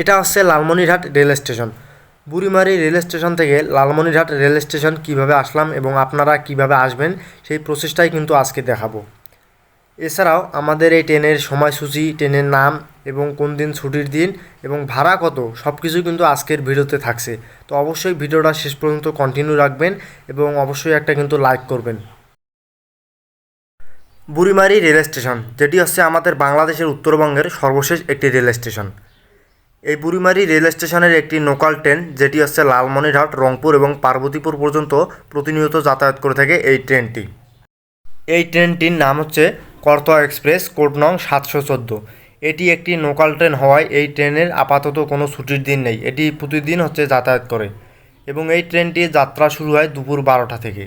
এটা হচ্ছে Lalmonirhat rail station. Burimari rail station থেকে লালমনিরহাট রেল স্টেশন কিভাবে আসলাম এবং আপনারা কিভাবে আসবেন সেই প্রসেসটাই কিন্তু আজকে দেখাবো। এছাড়াও আমাদের এই ট্রেনের সময়সূচি, ট্রেনের নাম এবং কোন দিন ছুটির দিন এবং ভাড়া কত সব কিছুই কিন্তু আজকের ভিডিওতে থাকছে। তো অবশ্যই ভিডিওটা শেষ পর্যন্ত কন্টিনিউ রাখবেন এবং অবশ্যই একটা কিন্তু লাইক করবেন। বুড়িমারি রেল স্টেশন, যেটি হচ্ছে আমাদের বাংলাদেশের উত্তরবঙ্গের সর্বশেষ একটি রেল স্টেশন। এই বুড়িমারি রেল স্টেশনের একটি লোকাল ট্রেন, যেটি হচ্ছে লালমনিরহাট, রংপুর এবং পার্বতীপুর পর্যন্ত প্রতিনিয়ত যাতায়াত করে থাকে এই ট্রেনটি। এই ট্রেনটির নাম হচ্ছে করতোয়া এক্সপ্রেস, কোড নং 714। এটি একটি লোকাল ট্রেন হওয়ায় এই ট্রেনের আপাতত কোনো ছুটির দিন নেই, এটি প্রতিদিন হচ্ছে যাতায়াত করে এবং এই ট্রেনটির যাত্রা শুরু হয় দুপুর 12টা থেকে।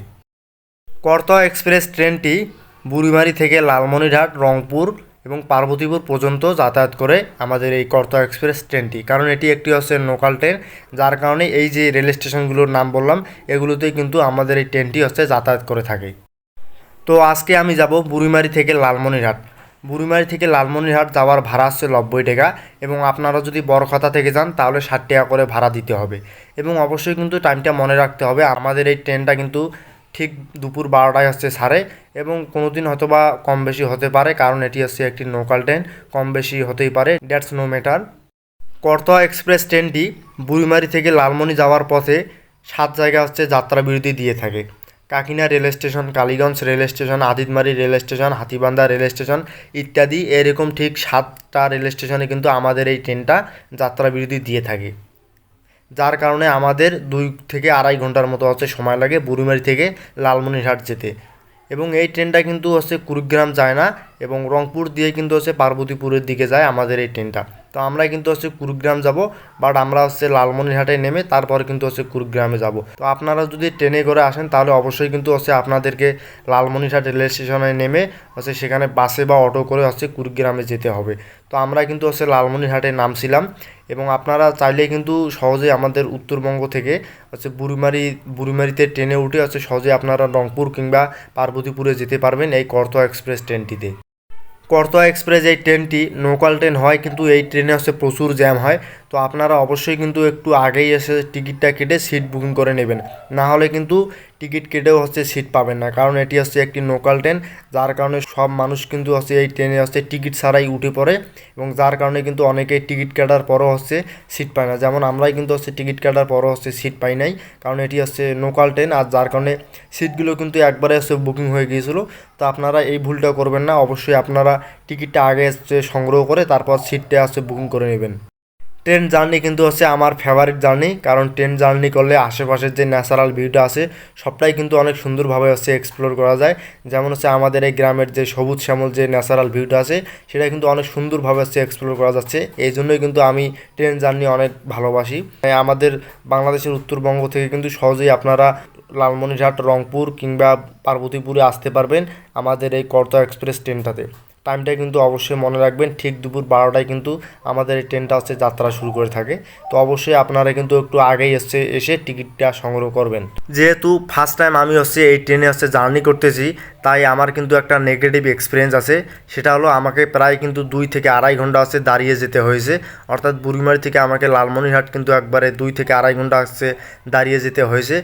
করতোয়া এক্সপ্রেস ট্রেনটি বুড়িমারি থেকে লালমনিরহাট, রংপুর এবং পার্বতীপুর পর্যন্ত যাতায়াত করে আমাদের এই করতোয়া এক্সপ্রেস ট্রেনটি, কারণ এটি একটি হচ্ছে লোকাল ট্রেন, যার কারণে এই যে রেল স্টেশনগুলোর নাম বললাম এগুলোতেই কিন্তু আমাদের এই ট্রেনটি হচ্ছে যাতায়াত করে থাকে। তো আজকে আমি যাব বুড়িমারি থেকে লালমনিরহাট। বুড়িমারি থেকে লালমনিরহাট যাওয়ার ভাড়া হচ্ছে 90 টাকা এবং আপনারা যদি বড়খাতা থেকে যান তাহলে 60 টাকা করে ভাড়া দিতে হবে। এবং অবশ্যই কিন্তু টাইমটা মনে রাখতে হবে, আমাদের এই ট্রেনটা কিন্তু ঠিক দুপুর 12টায় হচ্ছে ছাড়ে এবং কোনো দিন হয়তো বা কম বেশি হতে পারে, কারণ এটি হচ্ছে একটি লোকাল ট্রেন, কম বেশি হতেই পারে, that's no matter. Karatoya express ট্রেনটি বুড়িমারি থেকে লালমনি যাওয়ার পথে 7 জায়গা হচ্ছে যাত্রা বিরতি দিয়ে থাকে। Kakina rail station, Kaliganj rail station, Aditmari rail station, Hatibandha rail station ইত্যাদি, এরকম ঠিক 7টা রেল স্টেশনে কিন্তু আমাদের এই ট্রেনটা যাত্রা বিরতি দিয়ে থাকে, যার কারণে আমাদের 2 থেকে আড়াই ঘন্টার মতো হচ্ছে সময় লাগে বুড়িমারি থেকে লালমনিরহাট যেতে। এবং এই ট্রেনটা কিন্তু হচ্ছে কুড়িগ্রাম যায় না এবং রংপুর দিয়ে কিন্তু হচ্ছে পার্বতীপুরের দিকে যায় আমাদের এই ট্রেনটা। তো আমরা কিন্তু হচ্ছে কুড়িগ্রাম যাব, বাট আমরা হচ্ছে লালমনিরহাটে নেমে তারপরে কিন্তু হচ্ছে কুড়িগ্রামে যাব। তো আপনারা যদি ট্রেনে করে আসেন তাহলে অবশ্যই কিন্তু হচ্ছে আপনাদেরকে লালমনিরহাট রেল স্টেশনে নেমে হচ্ছে সেখানে বাসে বা অটো করে হচ্ছে কুড়িগ্রামে যেতে হবে। তো আমরা কিন্তু হচ্ছে লালমনিরহাটে নামছিলাম এবং আপনারা চাইলেই কিন্তু সহজেই আমাদের উত্তরবঙ্গ থেকে হচ্ছে বুড়িমারিতে ট্রেনে উঠে হচ্ছে সহজে আপনারা রংপুর কিংবা পার্বতীপুরে যেতে পারবেন এই করতোয়া এক্সপ্রেস ট্রেনটিতে। করতোয়া এক্সপ্রেস এই ট্রেনটি লোকাল ট্রেন হয়, কিন্তু এই ট্রেনে হচ্ছে প্রচুর জ্যাম হয়। তো আপনারা অবশ্যই কিন্তু একটু আগেই এসে টিকিটটা কেটে সিট বুকিং করে নেবেন, না হলে কিন্তু টিকিট কেটেও হচ্ছে সিট পাবেন না, কারণ এটি হচ্ছে একটি লোকাল ট্রেন, যার কারণে সব মানুষ কিন্তু হচ্ছে এই ট্রেনে হচ্ছে টিকিট ছাড়াই উঠে পড়ে এবং যার কারণে কিন্তু অনেকেই টিকিট কাটার পরও হচ্ছে সিট পায় না, যেমন আমরাই কিন্তু হচ্ছে টিকিট কাটার পরও হচ্ছে সিট পাই নাই, কারণ এটি হচ্ছে লোকাল ট্রেন আর যার কারণে সিটগুলো কিন্তু একবারে হচ্ছে বুকিং হয়ে গিয়েছিলো। তো আপনারা এই ভুলটা করবেন না, অবশ্যই আপনারা টিকিটটা আগে হচ্ছে সংগ্রহ করে তারপর সিটটা হচ্ছে বুকিং করে নেবেন। ট্রেন জার্নি কিন্তু হচ্ছে আমার ফেভারিট জার্নি, কারণ ট্রেন জার্নি করলে আশেপাশের যে ন্যাচারাল ভিউটা আছে সবটাই কিন্তু অনেক সুন্দরভাবে হচ্ছে এক্সপ্লোর করা যায়। যেমন হচ্ছে আমাদের এই গ্রামের যে সবুজ শ্যামল যে ন্যাচারাল ভিউটা আছে সেটা কিন্তু অনেক সুন্দরভাবে হচ্ছে এক্সপ্লোর করা যাচ্ছে, এই জন্যই কিন্তু আমি ট্রেন জার্নি অনেক ভালোবাসি। আমাদের বাংলাদেশের উত্তরবঙ্গ থেকে কিন্তু সহজেই আপনারা লালমনিরহাট, রংপুর কিংবা পার্বতীপুরে আসতে পারবেন আমাদের এই করতোয়া এক্সপ্রেস ট্রেনটাতে। টাইমটা কিন্তু অবশ্যই মনে রাখবেন, ঠিক দুপুর 12টায় কিন্তু আমাদের এই ট্রেনটা হচ্ছে যাত্রা শুরু করে থাকে। তো অবশ্যই আপনারা কিন্তু একটু আগেই এসে টিকিটটা সংগ্রহ করবেন। যেহেতু ফার্স্ট টাইম আমি হচ্ছে এই ট্রেনে হচ্ছে জার্নি করতেছি, তাই আমার কিন্তু একটা নেগেটিভ এক্সপিরিয়েন্স আছে, সেটা হলো আমাকে প্রায় কিন্তু 2 থেকে আড়াই ঘন্টা হচ্ছে দাঁড়িয়ে যেতে হয়েছে। অর্থাৎ বুড়িমারি থেকে আমাকে লালমনিরহাট কিন্তু একবারে 2 থেকে আড়াই ঘন্টা হচ্ছে দাঁড়িয়ে যেতে হয়েছে,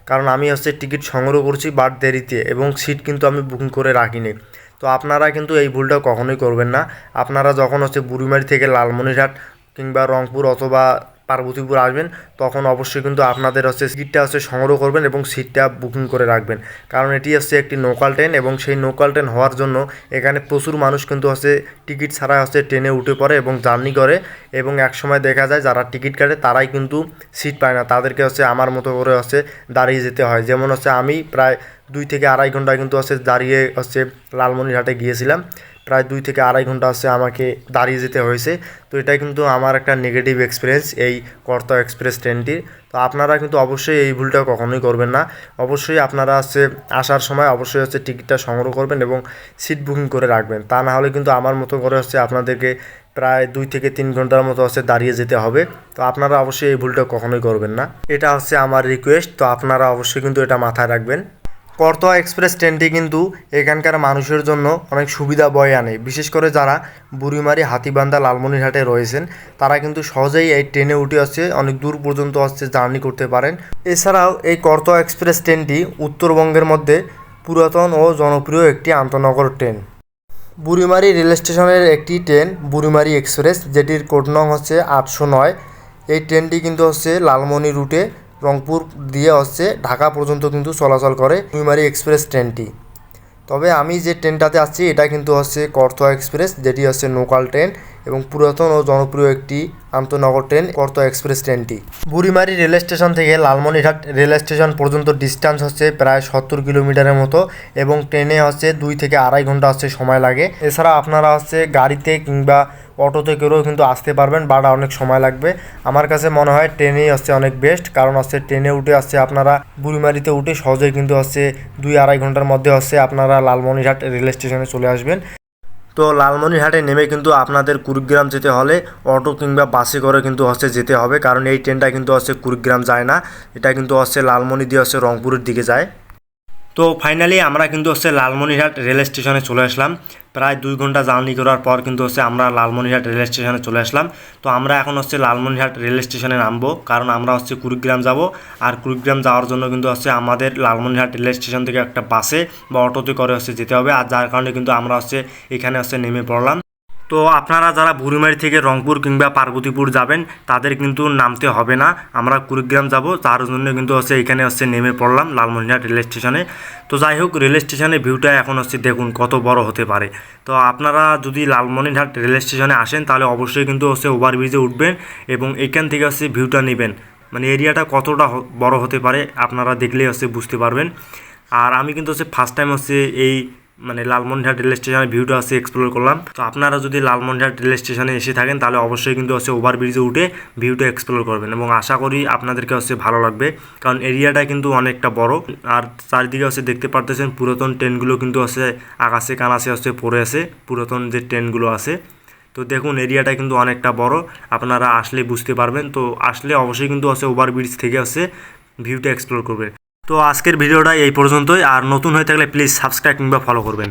কারণ আমি হচ্ছে টিকিট সংগ্রহ করছি বাট দেরিতে এবং সিট কিন্তু আমি বুকিং করে রাখিনি। তো আপনারা কিন্তু এই ভুলটা কখনোই করবেন না। আপনারা যখন হচ্ছে বুড়িমারি থেকে লালমনিরহাট কিংবা রংপুর অথবা পার্বতীপুর আসবেন তখন অবশ্যই কিন্তু আপনাদের হচ্ছে সিটটা হচ্ছে সংগ্রহ করবেন এবং সিটটা বুকিং করে রাখবেন, কারণ এটি হচ্ছে একটি লোকাল ট্রেন এবং সেই লোকাল ট্রেন হওয়ার জন্য এখানে প্রচুর মানুষ কিন্তু হচ্ছে টিকিট ছাড়া হচ্ছে ট্রেনে উঠে পড়ে এবং জার্নি করে এবং একসময় দেখা যায় যারা টিকিট কাটে তারাই কিন্তু সিট পায় না, তাদেরকে হচ্ছে আমার মতো করে হচ্ছে দাঁড়িয়ে যেতে হয়। যেমন হচ্ছে আমি প্রায় 2 থেকে আড়াই ঘন্টা কিন্তু হচ্ছে দাঁড়িয়ে হচ্ছে লালমনিরহাটে গিয়েছিলাম, প্রায় 2 থেকে আড়াই ঘন্টা হচ্ছে আমাকে দাঁড়িয়ে যেতে হয়েছে। তো এটা কিন্তু আমার একটা নেগেটিভ এক্সপিরিয়েন্স এই করতোয়া এক্সপ্রেস ট্রেনটির। তো আপনারা কিন্তু অবশ্যই এই ভুলটা কখনোই করবেন না। অবশ্যই আপনারা হচ্ছে আসার সময় অবশ্যই হচ্ছে টিকিটটা সংগ্রহ করবেন এবং সিট বুকিং করে রাখবেন, তা না হলে কিন্তু আমার মতো করে হচ্ছে আপনাদেরকে প্রায় 2 থেকে 3 ঘন্টার মতো হচ্ছে দাঁড়িয়ে যেতে হবে। তো আপনারা অবশ্যই এই ভুলটা কখনোই করবেন না, এটা হচ্ছে আমার রিকোয়েস্ট। তো আপনারা অবশ্যই কিন্তু এটা মাথায় রাখবেন। করতোয়া এক্সপ্রেস ট্রেনটি কিন্তু এখানকার মানুষের জন্য অনেক সুবিধা বয়ে আনে, বিশেষ করে যারা বুড়িমারি হাতীবান্ধা লালমনিরহাটে রয়েছেন তারা কিন্তু সহজেই এই ট্রেনে উঠে আসছে অনেক দূর পর্যন্ত আসছে জার্নি করতে পারেন। এছাড়াও এই করতোয়া এক্সপ্রেস ট্রেনটি উত্তরবঙ্গের মধ্যে পুরাতন ও জনপ্রিয় একটি আন্তনগর ট্রেন। বুড়িমারি রেল স্টেশনের একটি ট্রেন বুড়িমারি এক্সপ্রেস, যেটির কোড নং হচ্ছে 809। এই ট্রেনটি কিন্তু হচ্ছে লালমনি রুটে রংপুর দিয়ে হচ্ছে ঢাকা পর্যন্ত কিন্তু চলাচল করে বুড়িমারি এক্সপ্রেস ট্রেনটি। তবে আমি যে ট্রেনটাতে আসছি এটা কিন্তু হচ্ছে করতোয়া এক্সপ্রেস, যেটি হচ্ছে লোকাল ট্রেন এবং পুরাতন ও জনপ্রিয় একটি আন্তনগর ট্রেন করতোয়া এক্সপ্রেস ট্রেনটি। বুড়িমারি রেল স্টেশন থেকে লালমনিরহাট রেল স্টেশন পর্যন্ত ডিস্টেন্স হচ্ছে প্রায় 70 কিলোমিটারের মতো এবং ট্রেনে হচ্ছে 2 থেকে আড়াই ঘন্টা হচ্ছে সময় লাগে। এছাড়া আপনারা হচ্ছে গাড়িতে কিংবা অটোতে করেও কিন্তু আসতে পারবেন, বাট অনেক সময় লাগবে। আমার কাছে মনে হয় ট্রেনেই হচ্ছে অনেক বেস্ট, কারণ হচ্ছে ট্রেনে উঠে আসছে আপনারা বুড়িমারিতে উঠে সহজেই কিন্তু হচ্ছে 2-2.5 ঘন্টার মধ্যে হচ্ছে আপনারা লালমনিরহাট রেল স্টেশনে চলে আসবেন। তো লালমনিরহাটে নেমে কিন্তু আপনাদের কুড়িগ্রাম যেতে হলে অটো কিংবা বাসে করে কিন্তু হচ্ছে যেতে হবে, কারণ এই ট্রেনটা কিন্তু হচ্ছে কুড়িগ্রাম যায় না, এটা কিন্তু হচ্ছে লালমনি দিয়ে হচ্ছে রংপুরের দিকে যায়। তো ফাইনালি আমরা কিন্তু হচ্ছে লালমনিরহাট রেল স্টেশনে চলে আসলাম। প্রায় 2 ঘন্টা জার্নি করার পর কিন্তু হচ্ছে আমরা লালমনিরহাট রেল স্টেশনে চলে আসলাম। তো আমরা এখন হচ্ছে লালমনিরহাট রেল স্টেশনে নামবো, কারণ আমরা হচ্ছে কুড়িগ্রাম যাব। আর কুড়িগ্রাম যাওয়ার জন্য কিন্তু হচ্ছে আমাদের লালমনিরহাট রেল স্টেশন থেকে একটা বাসে বা অটোতে করে হচ্ছে যেতে হবে, আর যার কারণে কিন্তু আমরা হচ্ছে এখানে হচ্ছে নেমে পড়লাম। তো আপনারা যারা বুড়িমারি থেকে রংপুর কিংবা পার্বতীপুর যাবেন তাদের কিন্তু নামতে হবে না, আমরা কুড়িগ্রাম যাব, তার জন্য কিন্তু হচ্ছে এখানে হচ্ছে নেমে পড়লাম লালমনিরহাট রেল স্টেশনে। তো যাই হোক, রেল স্টেশনের ভিউটা এখন হচ্ছে দেখুন কত বড় হতে পারে। তো আপনারা যদি লালমনিরহাট রেল স্টেশনে আসেন তাহলে অবশ্যই কিন্তু হচ্ছে ওভারব্রিজে উঠবেন এবং এখান থেকে হচ্ছে ভিউটা নেবেন, মানে এরিয়াটা কতটা বড় হতে পারে আপনারা দেখলেই হচ্ছে বুঝতে পারবেন। আর আমি কিন্তু হচ্ছে ফার্স্ট টাইম হচ্ছে এই মানে লালমনিরহাট রেল স্টেশনের ভিউটা হচ্ছে এক্সপ্লোর করলাম। তো আপনারা যদি লালমনিরহাট রেল স্টেশনে এসে থাকেন তাহলে অবশ্যই কিন্তু হচ্ছে ওভারব্রিজে উঠে ভিউটা এক্সপ্লোর করবেন এবং আশা করি আপনাদেরকে হচ্ছে ভালো লাগবে, কারণ এরিয়াটা কিন্তু অনেকটা বড়। আর চারিদিকে হচ্ছে দেখতে পারতেছেন পুরাতন ট্রেনগুলো কিন্তু হচ্ছে আকাশে কানাসে হচ্ছে পড়ে আছে, পুরাতন যে ট্রেনগুলো আছে। তো দেখুন এরিয়াটা কিন্তু অনেকটা বড়, আপনারা আসলে বুঝতে পারবেন। তো আসলে অবশ্যই কিন্তু হচ্ছে ওভারব্রিজ থেকে হচ্ছে ভিউটা এক্সপ্লোর করবেন। তো আজকের ভিডিওটা এই পর্যন্তই, আর নতুন হয়ে থাকলে প্লিজ সাবস্ক্রাইব কিংবা ফলো করবেন।